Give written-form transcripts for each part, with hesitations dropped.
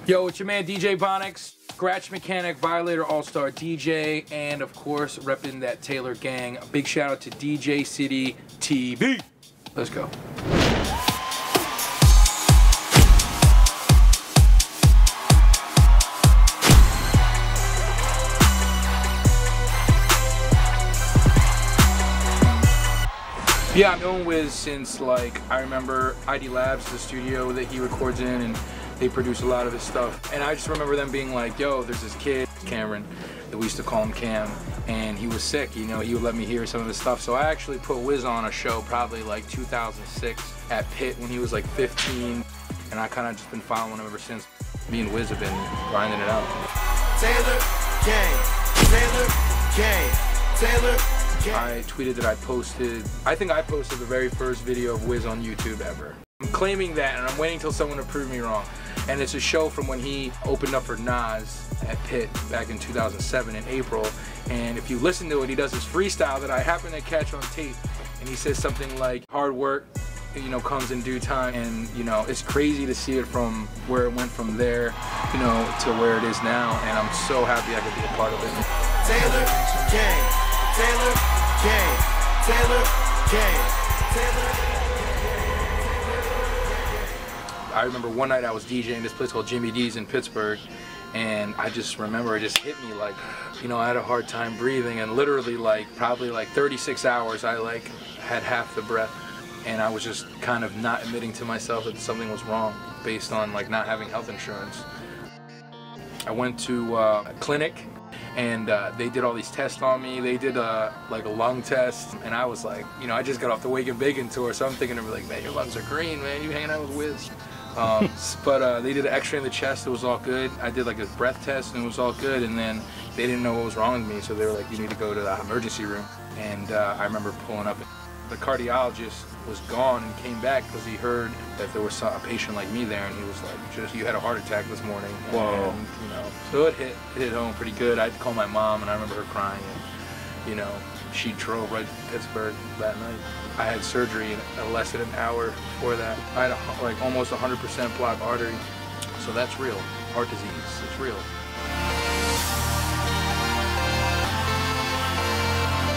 Yo, it's your man DJ Bonics, Skratch Makaniks, Violator All-Star DJ, and of course, repping that Taylor gang. A big shout out to DJcityTV. Let's go. Yeah, I've known Wiz since, like, I remember ID Labs, the studio that he records in, and they produce a lot of his stuff. And I just remember them being like, yo, there's this kid, Cameron, that we used to call him Cam, and he was sick, you know, he would let me hear some of his stuff. So I actually put Wiz on a show probably like 2006 at Pitt when he was like 15, and I kind of just been following him ever since. Me and Wiz have been grinding it out. Taylor Gang, Taylor Gang, Taylor Gang. I tweeted that I think I posted the very first video of Wiz on YouTube ever. I'm claiming that, and I'm waiting till someone to prove me wrong. And it's a show from when he opened up for Nas at Pitt back in 2007 in April. And if you listen to it, he does this freestyle that I happen to catch on tape. And he says something like, hard work, you know, comes in due time. And, you know, it's crazy to see it from where it went from there, you know, to where it is now. And I'm so happy I could be a part of it. Taylor Gang, Taylor Gang, Taylor Gang, Taylor. I remember one night I was DJing this place called Jimmy D's in Pittsburgh, and I just remember it just hit me like, you know, I had a hard time breathing, and literally like probably like 36 hours I like had half the breath, and I was just kind of not admitting to myself that something was wrong based on like not having health insurance. I went to a clinic, and they did all these tests on me. They did like a lung test, and I was like, you know, I just got off the Wake and Bacon tour, so I'm thinking to be like, man, your lungs are green, man, you hanging out with Wiz. But they did an x-ray in the chest, it was all good. I did like a breath test and it was all good, and then they didn't know what was wrong with me, so they were like, you need to go to the emergency room. And I remember pulling up. The cardiologist was gone and came back because he heard that there was a patient like me there, and he was like, you had a heart attack this morning. Whoa. And, you know, so it hit home pretty good. I had to call my mom, and I remember her crying, and, you know, she drove right to Pittsburgh that night. I had surgery in less than an hour before that. I had like almost 100% blocked artery. So that's real. Heart disease, it's real.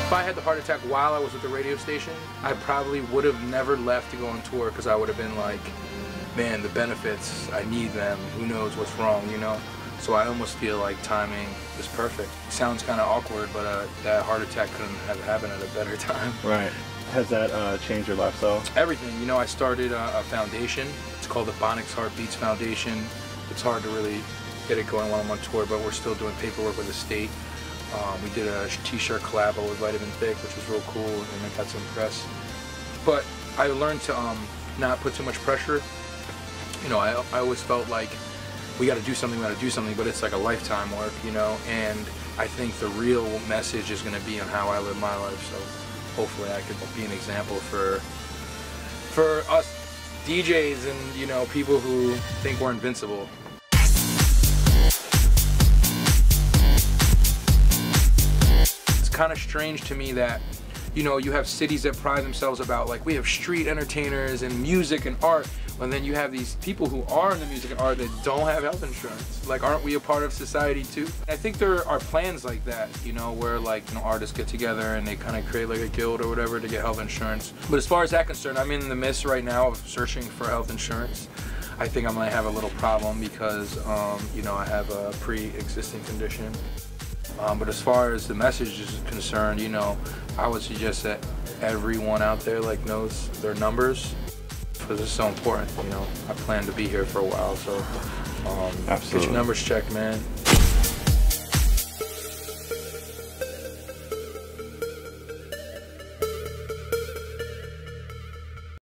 If I had the heart attack while I was at the radio station, I probably would have never left to go on tour, because I would have been like, man, the benefits, I need them. Who knows what's wrong, you know? So I almost feel like timing is perfect. It sounds kind of awkward, but that heart attack couldn't have happened at a better time. Right. Has that changed your lifestyle? Everything. You know, I started a foundation. It's called the Bonics Heart Beats Foundation. It's hard to really get it going while I'm on tour, but we're still doing paperwork with the state. We did a t-shirt collab with Vitamin Thick, which was real cool, and it got some press. But I learned to not put too much pressure. You know, I always felt like we got to do something, but it's like a lifetime work, you know, and I think the real message is going to be on how I live my life. So hopefully I could be an example for us DJs and, you know, people who think we're invincible. It's kind of strange to me that, you know, you have cities that pride themselves about, like, we have street entertainers and music and art, and then you have these people who are in the music and art that don't have health insurance. Like, aren't we a part of society too? I think there are plans like that, you know, where, like, you know, artists get together and they kind of create like a guild or whatever to get health insurance. But as far as that concerned, I'm in the midst right now of searching for health insurance. I think I might have a little problem because, you know, I have a pre-existing condition. But as far as the message is concerned, you know, I would suggest that everyone out there, like, knows their numbers, because it's so important, you know. I plan to be here for a while, so get your numbers checked, man.